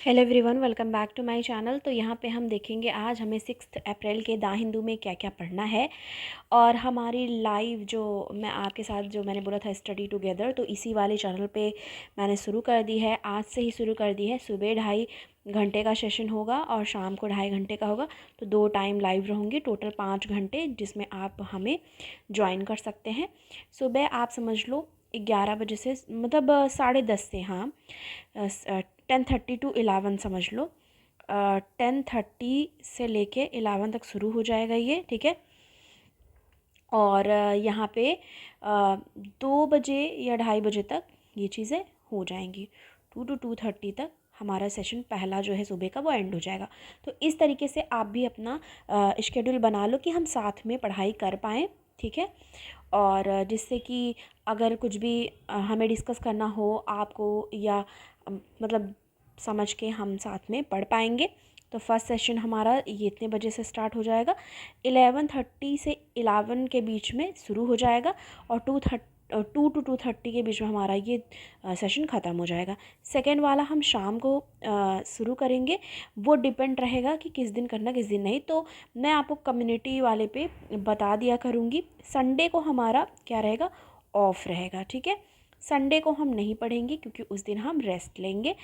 Hello everyone, welcome back to my channel. तो यहाँ पे हम देखेंगे आज हमें 6 अप्रैल के द हिंदू में क्या क्या पढ़ना है। और हमारी लाइव जो मैं आपके साथ जो मैंने बोला था स्टडी टुगेदर, तो इसी वाले चैनल पे मैंने शुरू कर दी है। आज से ही शुरू कर दी है। सुबह 2.5 घंटे का सेशन होगा और शाम को 2.5 घंटे का होगा। तो 2 टाइम लाइव रहूँगी, टोटल 5 घंटे, जिसमें आप हमें ज्वाइन कर सकते हैं। सुबह आप समझ लो 11 बजे से, मतलब 10:30 से, हाँ 10:30 to 11 समझ लो। 10:30 से लेके 11 तक शुरू हो जाएगा ये, ठीक है। और यहाँ पे 2 बजे या 2:30 बजे तक ये चीज़ें हो जाएंगी। 2 to 2:30 तक हमारा सेशन पहला जो है सुबह का वो एंड हो जाएगा। तो इस तरीके से आप भी अपना शेड्यूल बना लो कि हम साथ में पढ़ाई कर पाएँ, ठीक है। और जिससे कि अगर कुछ भी हमें डिस्कस करना हो आपको, या मतलब समझ के हम साथ में पढ़ पाएंगे। तो फर्स्ट सेशन हमारा ये इतने बजे से स्टार्ट हो जाएगा। 11:30 से 11 के बीच में शुरू हो जाएगा और 2 to 2:30 के बीच में हमारा ये सेशन ख़त्म हो जाएगा। सेकेंड वाला हम शाम को शुरू करेंगे। वो डिपेंड रहेगा कि किस दिन करना किस दिन नहीं। तो मैं आपको कम्युनिटी वाले पे बता दिया करूँगी। संडे को हमारा क्या रहेगा, ऑफ रहेगा, ठीक है। संडे को हम नहीं पढ़ेंगे क्योंकि उस दिन हम रेस्ट लेंगे।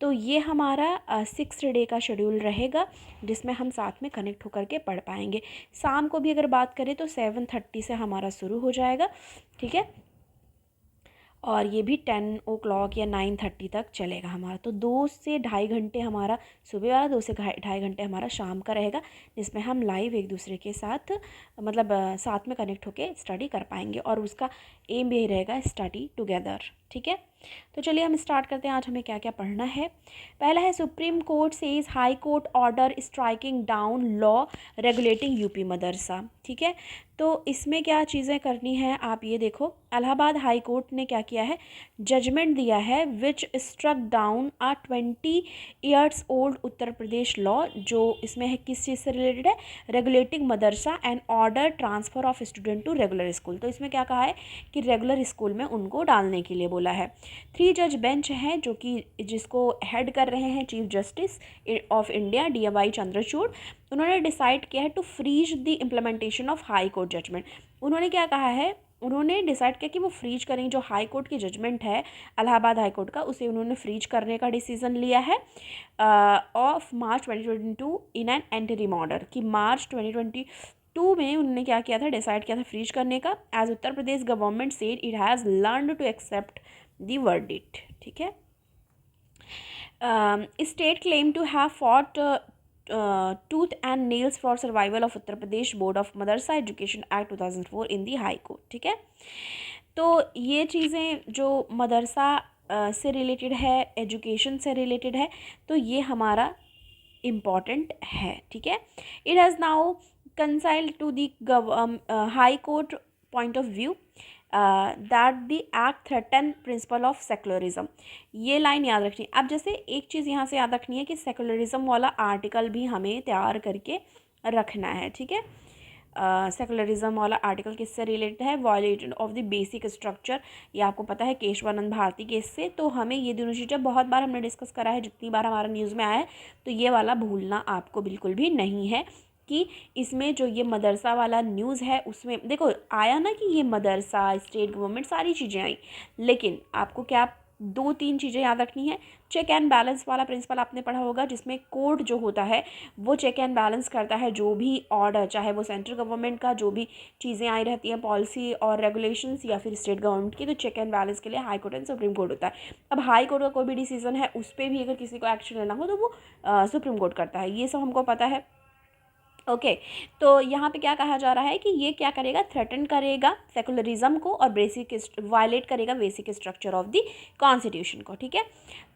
तो ये हमारा 6 डे का शेड्यूल रहेगा, जिसमें हम साथ में कनेक्ट होकर के पढ़ पाएंगे। शाम को भी अगर बात करें तो 7:30 से हमारा शुरू हो जाएगा, ठीक है। और ये भी 10 o'clock या 9:30 तक चलेगा हमारा। तो 2 से 2.5 घंटे हमारा सुबह वाला, 2 से 2.5 घंटे हमारा शाम का रहेगा, जिसमें हम लाइव एक दूसरे के साथ मतलब साथ में कनेक्ट होके स्टडी कर पाएंगे। और उसका एम भी यही रहेगा, स्टडी टुगेदर, ठीक है। तो चलिए हम स्टार्ट करते हैं। आज हमें क्या क्या पढ़ना है। पहला है supreme court says high court order striking down law regulating UP madrasa, ठीक है। तो इसमें क्या चीज़ें करनी है आप ये देखो। इलाहाबाद हाई कोर्ट ने क्या किया है, जजमेंट दिया है which struck down a 20 years old Uttar Pradesh law. जो इसमें है किस चीज़ से रिलेटेड है, regulating madrasa and order transfer of student to regular school. तो इसमें क्या कहा है कि रेगुलर स्कूल में उनको डालने के लिए बोला है। 3 जज बेंच है जो कि जिसको हेड कर रहे हैं chief justice of India DY Chandrachud. उन्होंने डिसाइड किया है to freeze the implementation of high court judgment. उन्होंने क्या कहा है, उन्होंने डिसाइड किया कि वो फ्रीज करेंगे। जो हाई कोर्ट की जजमेंट है इलाहाबाद हाई कोर्ट का, उसे उन्होंने फ्रीज करने का डिसीजन लिया है of March 2022 in an interim order. कि मार्च 2022 में उन्होंने क्या किया था, डिसाइड किया था फ्रीज करने का। As Uttar Pradesh government said it has learn to accept the verdict, ठीक है। State claim to have fought tooth and nails for survival of Uttar Pradesh board of madrasa education act 2004 in the high court, ठीक है। तो ये चीज़ें जो मदरसा से रिलेटेड है, एजुकेशन से रिलेटेड है, तो ये हमारा इम्पॉर्टेंट है, ठीक है। It has now conceded to the high court point of view that the act threaten principle of secularism. ये लाइन याद रखनी। अब जैसे एक चीज़ यहाँ से याद रखनी है कि सेकुलरिज्म वाला आर्टिकल भी हमें तैयार करके रखना है, ठीक है। सेकुलरिज्म वाला आर्टिकल किससे रिलेटेड है, violation of the basic structure. ये आपको पता है केशवानंद भारती केस से। तो हमें ये दोनों चीज़ें बहुत बार हमने डिस्कस करा है, जितनी बार हमारा न्यूज़ में आया है। तो ये वाला भूलना आपको बिल्कुल भी नहीं है कि इसमें जो ये मदरसा वाला न्यूज़ है उसमें देखो आया ना कि ये मदरसा, स्टेट गवर्नमेंट, सारी चीज़ें आई। लेकिन आपको क्या 2-3 चीज़ें याद रखनी है। चेक एंड बैलेंस वाला प्रिंसिपल आपने पढ़ा होगा, जिसमें कोर्ट जो होता है वो चेक एंड बैलेंस करता है जो भी ऑर्डर, चाहे वो सेंट्रल गवर्नमेंट का जो भी चीज़ें आई रहती हैं पॉलिसी और रेगुलेशंस, या फिर स्टेट गवर्नमेंट की। तो चेक एंड बैलेंस के लिए high court and supreme court होता है। अब हाई कोर्ट का कोई भी डिसीजन है उस पर भी अगर किसी को एक्शन लेना हो तो वो सुप्रीम कोर्ट करता है। ये सब हमको पता है, ओके। तो यहाँ पे क्या कहा जा रहा है कि ये क्या करेगा, थ्रेटन करेगा सेकुलरिज्म को और बेसिक वायलेट करेगा basic structure of the constitution को, ठीक है।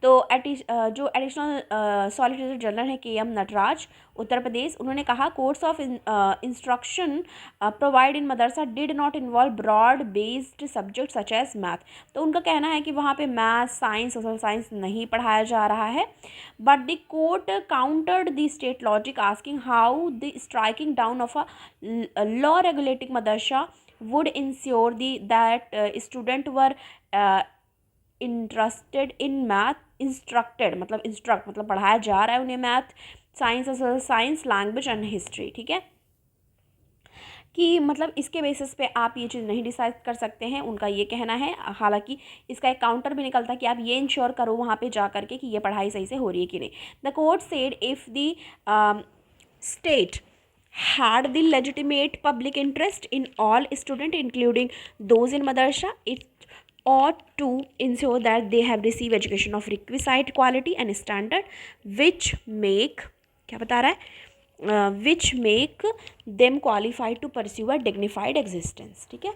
तो जो एडिशनल सॉलिसिटर जनरल है KM नटराज उत्तर प्रदेश, उन्होंने कहा course of instruction provide in madrasa did not involve broad based subject such as math. तो उनका कहना है कि वहाँ पे मैथ, साइंस, सोशल साइंस नहीं पढ़ाया जा रहा है। But the court countered the state logic asking how the striking down of a law regulating madrasa would ensure that students were interested in math instructed मतलब इंस्ट्रक्ट मतलब पढ़ाया जा रहा है उन्हें math, science, language and history, ठीक है, कि मतलब इसके बेसिस पे आप ये चीज़ नहीं डिसाइड कर सकते हैं, उनका ये कहना है। हालांकि इसका एक काउंटर भी निकलता है कि आप ये इंश्योर करो वहाँ पे जा करके कि ये पढ़ाई सही से हो रही है कि नहीं। The court said if the state had the legitimate public interest in all students including those in madrasa, it ought to ensure that they have received education of requisite quality and standard which make क्या बता रहा है which make them qualified to pursue a dignified existence, ठीक है।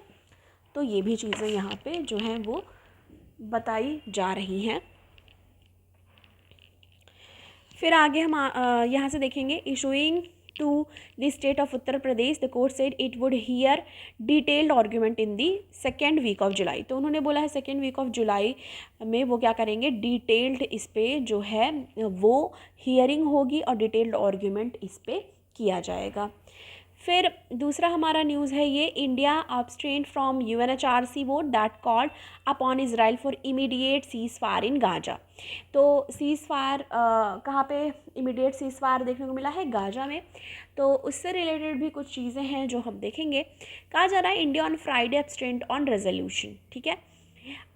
तो ये भी चीज़ें यहाँ पे जो हैं वो बताई जा रही हैं। फिर आगे हम यहाँ से देखेंगे issuing to the state of Uttar Pradesh the court said it would hear detailed argument in the second week of July. तो उन्होंने बोला है सेकेंड वीक ऑफ जुलाई में वो क्या करेंगे, डिटेल्ड इस पे जो है वो हियरिंग होगी और डिटेल्ड आर्ग्यूमेंट इस पे किया जाएगा। फिर दूसरा हमारा न्यूज़ है ये, India abstained from UNHRC vote that called upon Israel for immediate ceasefire in Gaza. तो सीज़ फायर कहाँ पे इमीडिएट सीज़ फायर देखने को मिला है, गाजा में। तो उससे रिलेटेड भी कुछ चीज़ें हैं जो हम देखेंगे। कहा जा रहा है India on Friday abstained on resolution, ठीक है।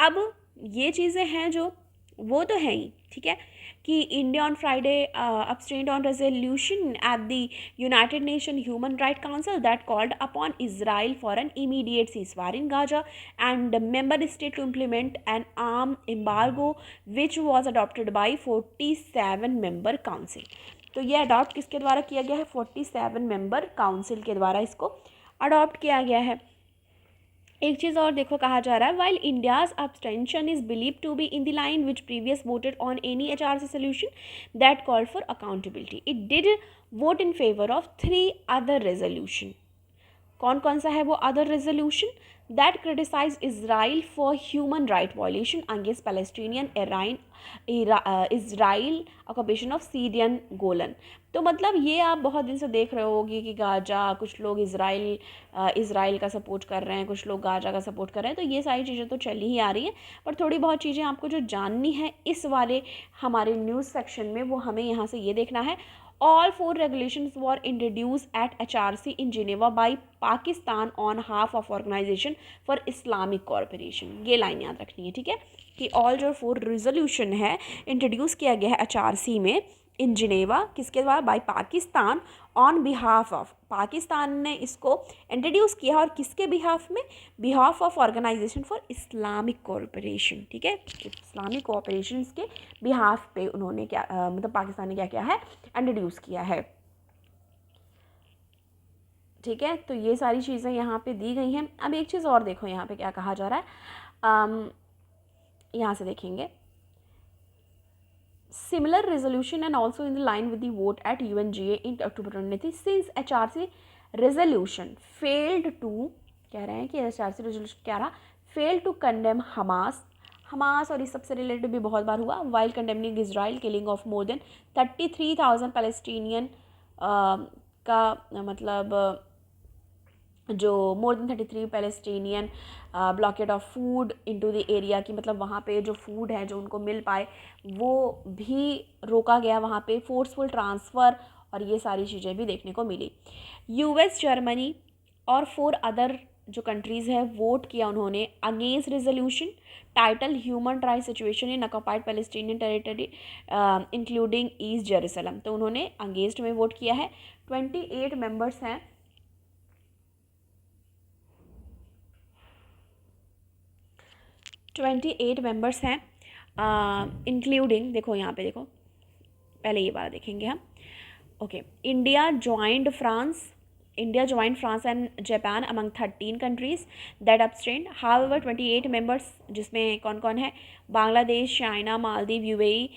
अब ये चीज़ें हैं जो वो तो है ही, ठीक है, कि India on Friday abstained on resolution at the United Nations Human Rights Council that called upon Israel for an immediate ceasefire in Gaza and the member state to implement an arms embargo which was adopted by 47 member council। तो ये adopt किसके द्वारा किया गया है, 47 member council के द्वारा इसको अडॉप्ट किया गया है। एक चीज़ और देखो, कहा जा रहा है while India's abstention is believe to be in the line which previous voted on any HRC solution that called for accountability, it did vote in favour of 3 other resolution. कौन कौन सा है वो other resolution, that criticize Israel for human right violation against Palestinian Israel occupation of Syrian Golan. तो मतलब ये आप बहुत दिन से देख रहे होगी कि गाजा, कुछ लोग इसराइल का सपोर्ट कर रहे हैं, कुछ लोग गाजा का सपोर्ट कर रहे हैं। तो ये सारी चीज़ें तो चली ही आ रही हैं, पर थोड़ी बहुत चीज़ें आपको जो जाननी है इस वाले हमारे न्यूज़ सेक्शन में, वो हमें यहाँ से ये देखना है। All 4 regulations were introduced at HRC in Geneva by Pakistan on behalf of Organization for Islamic Cooperation। ये लाइन याद रखनी है, ठीक है, कि ऑल जो 4 रेजोल्यूशन है इंट्रोड्यूस किया गया है HRC में इन जिनेवा, किसके द्वारा, by Pakistan, on behalf of, Pakistan ने इसको इंट्रोड्यूस किया और किसके बिहाफ में, behalf of organisation for Islamic cooperation, ठीक है, इस्लामिक कोऑपरेशन के बिहाफ पे उन्होंने क्या मतलब पाकिस्तान ने क्या किया है, इंट्रोड्यूस किया है, ठीक है। तो ये सारी चीज़ें यहाँ पे दी गई हैं। अब एक चीज़ और देखो यहाँ पे क्या कहा जा रहा है, यहाँ से देखेंगे similar resolution and also in the line with the vote at UNGA in October 2023 since HRC resolution failed to, कह रहे हैं कि HRC resolution क्या रहा, failed to condemn हमास और इस सबसे रिलेटेड भी बहुत बार हुआ, while condemning Israel killing of more than 33,000 Palestinian का मतलब जो more than 33 Palestinian blockade of food into the area की, मतलब वहाँ पे जो फूड है जो उनको मिल पाए वो भी रोका गया वहाँ पे, फोर्सफुल ट्रांसफ़र और ये सारी चीज़ें भी देखने को मिली। US, जर्मनी और 4 अदर जो कंट्रीज़ है वोट किया उन्होंने against resolution title human right situation in occupied Palestinian territory including east Jerusalem. तो उन्होंने अगेंस्ट में वोट किया है। 28 मेंबर्स हैं, 28 मेंबर्स हैं, इंक्लूडिंग, देखो यहाँ पे देखो, पहले ये वाला देखेंगे हम। Okay, India joined France and Japan among 13 countries that abstained। However 28 members, जिसमें कौन कौन है, Bangladesh, China, Maldives, UAE,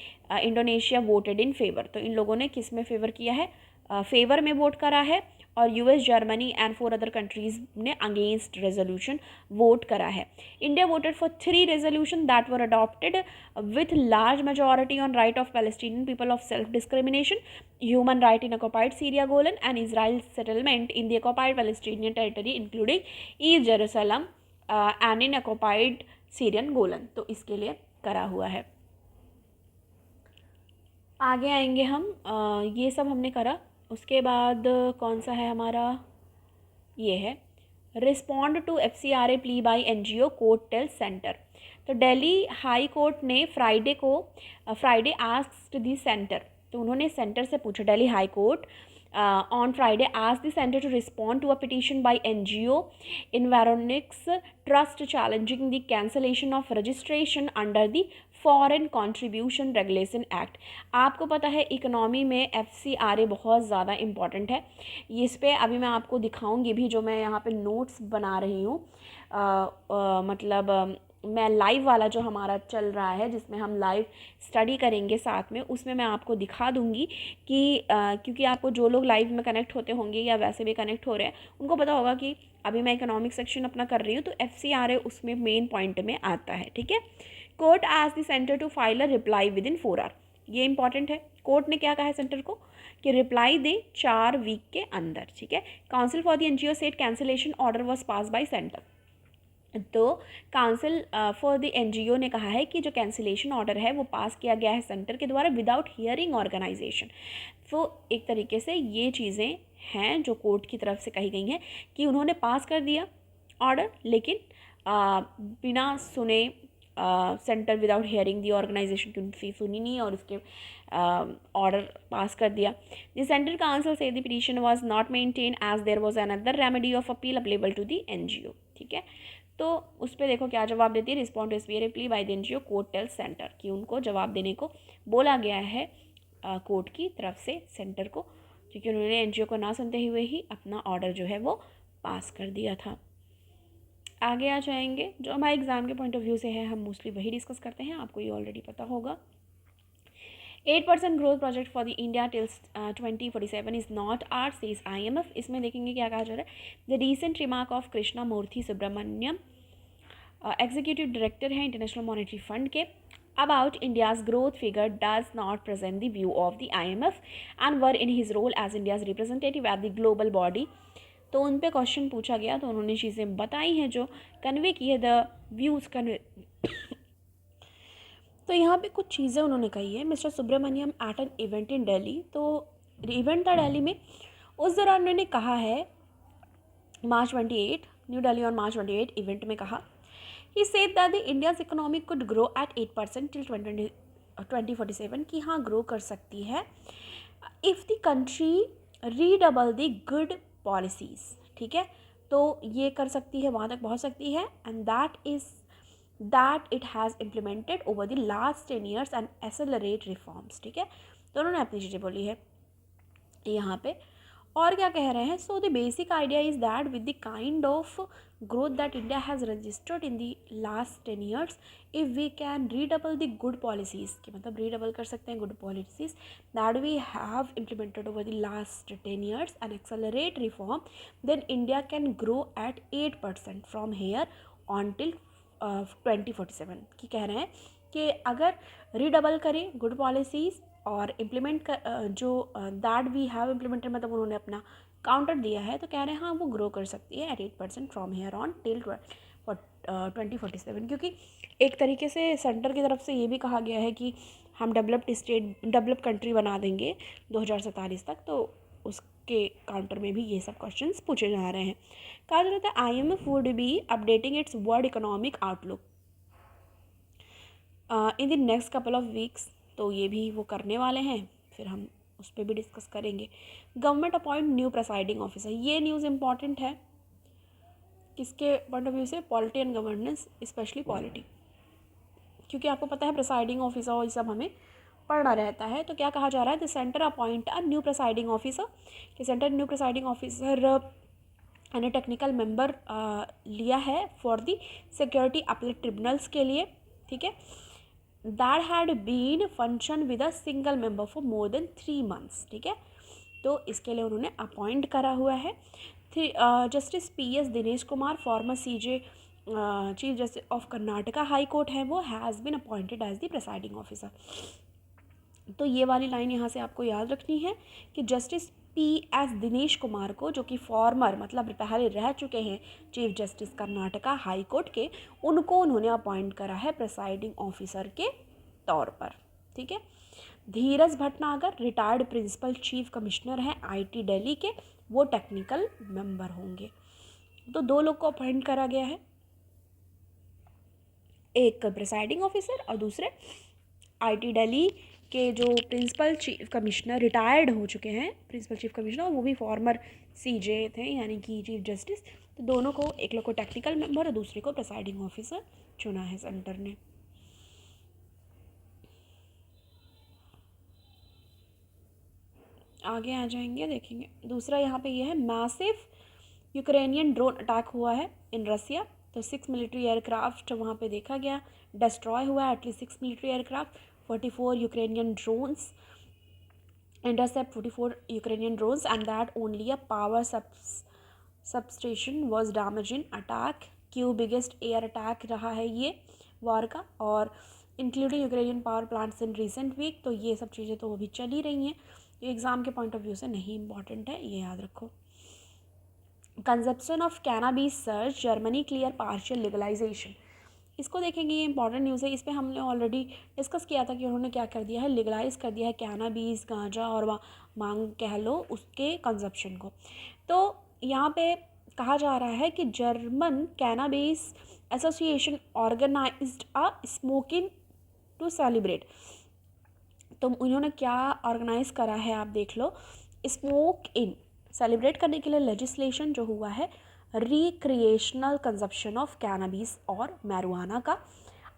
Indonesia voted in favour. तो इन लोगों ने किस में फेवर किया है, फेवर में वोट करा है, और US, Germany and 4 other countries ने अगेंस्ट रेजोल्यूशन वोट करा है। India voted for 3 resolution that were adopted with large majority on right of Palestinian people of self discrimination, human right in occupied Syria Golan and Israel settlement in the occupied Palestinian territory including east Jerusalem and in occupied Syrian Golan. तो इसके लिए करा हुआ है। आगे आएंगे हम, ये सब हमने करा। उसके बाद कौन सा है हमारा, ये है respond to FCRA plea by NGO court tell centre. तो दिल्ली हाई कोर्ट ने फ्राइडे आस्क्ड दी सेंटर, तो उन्होंने सेंटर से पूछा, Delhi high court on Friday asked the center to respond to a petition by NGO Environics Trust challenging the cancellation of registration under the foreign contribution regulation act. आपको पता है economy में FCRA बहुत ज़्यादा इम्पॉर्टेंट है। इस पर अभी मैं आपको दिखाऊंगी भी, जो मैं यहाँ पे नोट्स बना रही हूँ, मतलब मैं लाइव वाला जो हमारा चल रहा है जिसमें हम लाइव स्टडी करेंगे साथ में, उसमें मैं आपको दिखा दूंगी कि क्योंकि आपको जो लोग लाइव में कनेक्ट होते होंगे या वैसे भी कनेक्ट हो रहे हैं उनको पता होगा कि अभी मैं इकोनॉमिक सेक्शन अपना कर रही हूँ, तो FCRA उसमें मेन पॉइंट में आता है। ठीक है, court asked the centre to file a reply within 4 hour. ये इंपॉर्टेंट है, कोर्ट ने क्या कहा है सेंटर को कि रिप्लाई दे 4 वीक के अंदर। ठीक है, council for the NGO said cancellation order was pass by centre. तो काउंसिल फॉर द NGO ने कहा है कि जो कैंसिलेशन ऑर्डर है वो पास किया गया है सेंटर के द्वारा विदाउट हियरिंग ऑर्गेनाइजेशन। तो एक तरीके से ये चीज़ें हैं जो कोर्ट की तरफ से कही गई हैं कि उन्होंने पास कर दिया ऑर्डर, लेकिन बिना सुने सेंटर विदाउट हियरिंग दी ऑर्गेनाइजेशन की उनकी सुनी नहीं और उसके ऑर्डर पास कर दिया। The central council said the petition was not maintain as there was another remedy of appeal available to the NGO। ठीक है, तो उस पर देखो क्या जवाब देती है, respond to SBA plea by the NGO court tell centre, कि उनको जवाब देने को बोला गया है कोर्ट की तरफ से सेंटर को, क्योंकि उन्होंने NGO को ना सुनते हुए ही अपना ऑर्डर जो है वो पास कर दिया था। आगे आ जाएंगे, जो हमारे एग्ज़ाम के पॉइंट ऑफ व्यू से है हम मोस्टली वही डिस्कस करते हैं, आपको ये ऑलरेडी पता होगा। 8% growth project for the India tills 2047 is not our says IMF। इसमें देखेंगे क्या कहा जा रहा है, the recent remark of Krishna Murthy Subramanian, executive director हैं इंटरनेशनल मॉनेटरी फंड के, about India's growth figure does not present the view of the IMF and were in his role as India's representative at the global body। तो उन पे question पूछा गया तो उन्होंने चीज़ें बताई हैं जो कन्वे की है, द व्यूज़ कन्वे। तो यहाँ पे कुछ चीज़ें उन्होंने कही है। Mister Subramaniam at an event in Delhi, तो इवेंट था दिल्ली में, उस दौरान उन्होंने कहा है March 28, new Delhi on March 28 event में कहा, he said that the India's economy could grow at 8% till 2047, कि हाँ ग्रो कर सकती है if the country redouble the good policies। ठीक है, तो ये कर सकती है, वहाँ तक पहुँच सकती है, and that it has implemented over the last 10 years and accelerate reforms। ठीक है, तो उन्होंने अपनी चीज़ें बोली है यहाँ पे। और क्या कह रहे हैं, so the basic idea is that with the kind of growth that India has registered in the last 10 years, if we can redouble the good policies, कि मतलब रीडबल कर सकते हैं good policies that we have implemented over the last 10 years and accelerate reform, then India can grow at 8% from here on till 2047। की कह रहे हैं कि अगर रीडबल करें गुड पॉलिसीज़ और इम्प्लीमेंट कर जो दैट वी हैव इम्प्लीमेंटेड, मतलब उन्होंने अपना काउंटर दिया है, तो कह रहे हैं हाँ वो ग्रो कर सकती है at 8% from here on till 2047। क्योंकि एक तरीके से सेंटर की तरफ से ये भी कहा गया है कि हम डेवलप्ड कंट्री बना देंगे 2047 तक, तो उसके काउंटर में भी ये सब क्वेश्चंस पूछे जा रहे हैं। कहा जा रहा था IMF would be updating it's world economic outlook in the next couple of weeks, तो ये भी वो करने वाले हैं, फिर हम उस पर भी डिस्कस करेंगे। Government appoint new presiding officer, ये न्यूज़ इंपॉर्टेंट है किसके पॉइंट ऑफ व्यू से, polity and governance, specially polity, क्योंकि आपको पता है प्रेसाइडिंग ऑफिसर और ये सब हमें पढ़ना रहता है। तो क्या कहा जा रहा है, the centre appoint a new presiding officer, कि सेंटर न्यू प्रेसाइडिंग ऑफिसर यानी टेक्निकल मेंबर लिया है for the security appellate tribunals के लिए। ठीक है, that had been function with a single member for more than 3 months। ठीक है, तो इसके लिए उन्होंने अपॉइंट करा हुआ है। Justice PS Dinesh Kumar, former CJ chief justice of Karnataka high court है, वो has been appointed as the presiding officer. तो ये वाली लाइन यहाँ से आपको याद रखनी है कि जस्टिस PS दिनेश कुमार को, जो कि फॉर्मर मतलब पहले रह चुके हैं chief justice Karnataka high court के, उनको उन्होंने अपॉइंट करा है प्रेसाइडिंग ऑफिसर के तौर पर। ठीक है, Dheeraj Bhatnagar retired principal chief commissioner हैं IT दिल्ली के, वो टेक्निकल मेंबर होंगे। तो 2 लोग को अपॉइंट करा गया है, एक प्रिसाइडिंग ऑफिसर और दूसरे IT दिल्ली के जो प्रिंसिपल चीफ कमिश्नर रिटायर्ड हो चुके हैं, प्रिंसिपल चीफ कमिश्नर, वो भी फॉर्मर CJ थे यानी कि चीफ जस्टिस। तो दोनों को, एक लोग को टेक्निकल मेंबर और दूसरे को प्रिसाइडिंग ऑफिसर चुना है सेंटर ने। आगे आ जाएंगे, देखेंगे दूसरा यहाँ पे ये है, मैसिव यूक्रेनियन ड्रोन अटैक हुआ है इन रसिया। तो 6 मिलिट्री एयरक्राफ्ट वहाँ पे देखा गया, डिस्ट्रॉय हुआ है at least 6 military aircraft, 44 Ukrainian drones, intercept 44 Ukrainian drones, and that only a power substation was damaged in attack। क्यों बिगेस्ट एयर अटैक रहा है ये वॉर का, और including Ukrainian power plants in recent week. तो ये सब चीज़ें तो अभी चल ही रही हैं, ये एग्ज़ाम के पॉइंट ऑफ व्यू से नहीं इंपॉर्टेंट है, ये याद रखो। Consumption of cannabis search, Germany clear partial legalisation. इसको देखेंगे, ये इंपॉर्टेंट न्यूज़ है। इस पर हमने ऑलरेडी डिस्कस किया था कि उन्होंने क्या कर दिया है, लीगलाइज कर दिया है कैनाबीस, गांजा और मांग कह लो उसके कंजप्शन को। तो यहाँ पे कहा जा रहा है कि German cannabis association organised a smoking to celebrate. तो उन्होंने क्या ऑर्गेनाइज करा है, आप देख लो, स्मोक इन सेलिब्रेट करने के लिए लेजिस्लेशन जो हुआ है, रिक्रिएशनल कंजप्शन ऑफ कैनाबीस और मैरुआना का।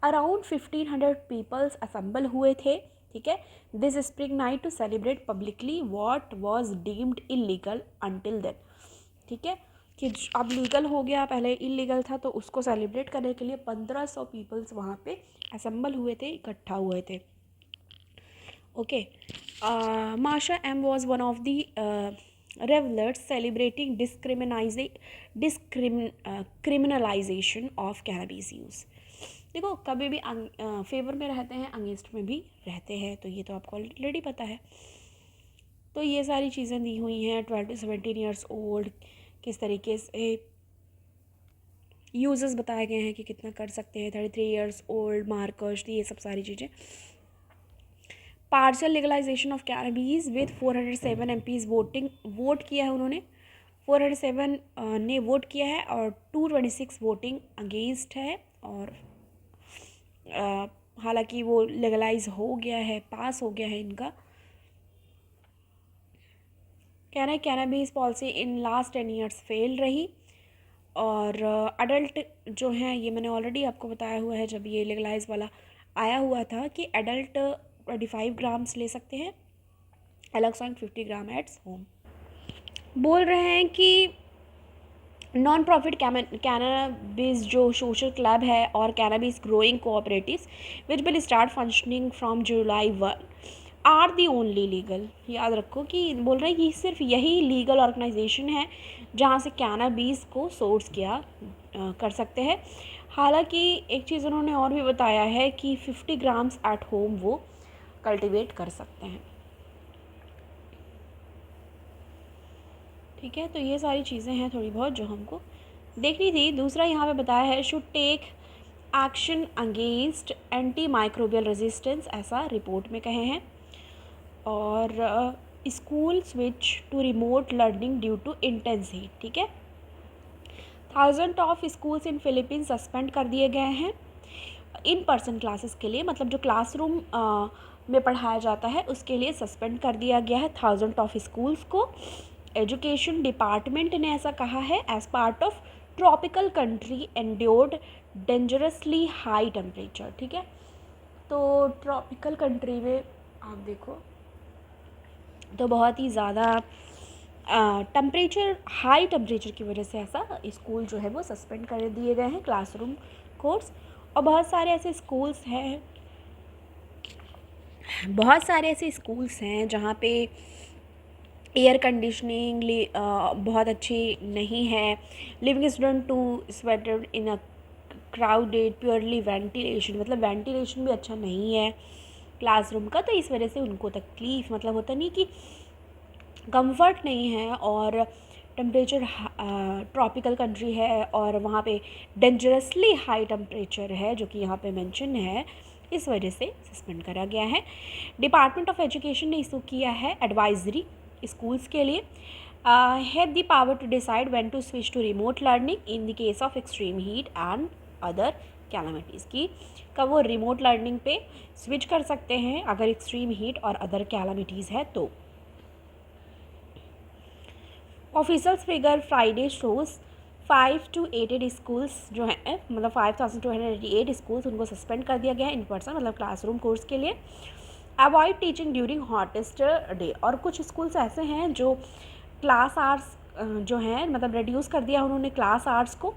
अराउंड 1500 पीपल्स असेंबल हुए थे, ठीक है, this spring night to celebrate publicly what was deemed illegal until then. ठीक है, कि अब लीगल हो गया, पहले इलीगल था, तो उसको सेलिब्रेट करने के लिए 1500 पीपल्स वहाँ पे असेंबल हुए थे, इकट्ठा हुए थे। Okay, Masha M was one of the revelers celebrating criminalization of cannabis use। देखो, कभी भी फेवर में रहते हैं, अगेंस्ट में भी रहते हैं, तो ये तो आपको ऑलरेडी पता है। तो ये सारी चीज़ें दी हुई हैं, 12 to 17 ईयर्स ओल्ड किस तरीके से यूजेस बताए गए हैं कि कितना कर सकते हैं, 33 ईयर्स ओल्ड मार्कर्स, ये सब सारी चीज़ें। Partial legalisation of cannabis with 407 MPs vote किया है उन्होंने, 407 ने वोट किया है और 226 वोटिंग अगेंस्ट है। और हालांकि वो लीगलाइज हो गया है, पास हो गया है इनका। कहना है cannabis policy in last 10 years fail रही। और अडल्ट जो हैं, ये मैंने ऑलरेडी आपको बताया हुआ है जब ये लीगलाइज वाला आया हुआ था, कि एडल्ट 25 ग्राम्स ले सकते हैं, एलेक्सॉन 50 ग्राम एट्स होम। बोल रहे हैं कि नॉन प्रॉफिट कैनबिस जो सोशल क्लब है और cannabis growing cooperatives which will start functioning from July 1 are the only legal. याद रखो कि बोल रहे हैं कि सिर्फ यही लीगल ऑर्गेनाइजेशन है जहाँ से कैनबिस को सोर्स किया कर सकते हैं। हालांकि एक चीज़ उन्होंने और भी बताया है कि 50 ग्राम्स एट होम वो कल्टिवेट कर सकते हैं। ठीक है, तो ये सारी चीज़ें हैं थोड़ी बहुत जो हमको देखनी थी। दूसरा यहाँ पे बताया है, should take action against anti microbial resistance, ऐसा रिपोर्ट में कहे हैं। और school switch to remote learning due to intense heat. ठीक है, 1000 of schools in Philippines suspend कर दिए गए हैं इन पर्सन क्लासेस के लिए, मतलब जो क्लासरूम में पढ़ाया जाता है उसके लिए सस्पेंड कर दिया गया है 1000 ऑफ स्कूल्स को। एजुकेशन डिपार्टमेंट ने ऐसा कहा है, as part of tropical country endured dangerously high temperature. ठीक है, तो ट्रॉपिकल कंट्री में आप देखो तो बहुत ही ज़्यादा टेम्परेचर, हाई टेम्परेचर की वजह से ऐसा स्कूल जो है वो सस्पेंड कर दिए गए हैं, क्लासरूम कोर्स। और बहुत सारे ऐसे स्कूल्स हैं जहाँ पे एयर कंडीशनिंग बहुत अच्छी नहीं है, living student to sweated in a crowded purely ventilation, मतलब वेंटिलेशन भी अच्छा नहीं है क्लासरूम का, तो इस वजह से उनको तकलीफ़, मतलब होता नहीं कि कंफर्ट नहीं है। और टेम्परेचर ट्रॉपिकल कंट्री है और वहाँ पे डेंजरसली हाई टेम्परेचर है, जो कि यहाँ पे मेंशन है इस वजह से सस्पेंड करा गया है। डिपार्टमेंट ऑफ एजुकेशन ने इशू किया है एडवाइजरी स्कूल्स के लिए, have the power to decide when to switch to remote learning in the case of extreme heat and other calamities की, कब वो रिमोट लर्निंग पे स्विच कर सकते हैं अगर एक्सट्रीम हीट और अदर कैलामिटीज़ है तो। Officials figure Friday shows 5,288 schools जो हैं, मतलब 5,288 स्कूल्स उनको सस्पेंड कर दिया गया है इन पर्सन, मतलब क्लासरूम कोर्स के लिए। Avoid teaching during hottest day, और कुछ स्कूल्स ऐसे हैं जो क्लास आवर्स जो हैं मतलब रिड्यूस कर दिया उन्होंने क्लास आवर्स को,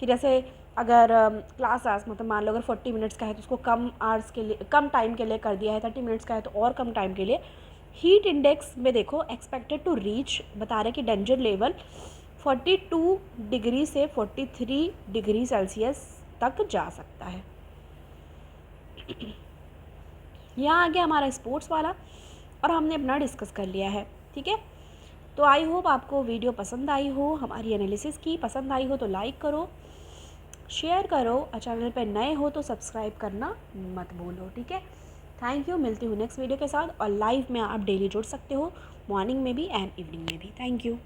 कि जैसे अगर क्लास आवर्स मतलब मान लो अगर 40 मिनट्स का है तो उसको कम आवर्स के लिए, कम टाइम के लिए कर दिया है, 30 मिनट्स का है तो और कम टाइम के लिए। हीट इंडेक्स में देखो एक्सपेक्टेड टू रीच बता रहे कि डेंजर लेवल 42 डिग्री से 43 डिग्री सेल्सियस तक जा सकता है। यहाँ आ गया हमारा स्पोर्ट्स वाला और हमने अपना डिस्कस कर लिया है, ठीक है। तो आई होप आपको वीडियो पसंद आई हो, हमारी एनालिसिस की पसंद आई हो तो लाइक करो, शेयर करो, और चैनल पर नए हो तो सब्सक्राइब करना मत भूलो, ठीक है। थैंक यू, मिलती हूँ नेक्स्ट वीडियो के साथ, और लाइव में आप डेली जुड़ सकते हो, मॉर्निंग में भी एंड इवनिंग में भी। Thank you.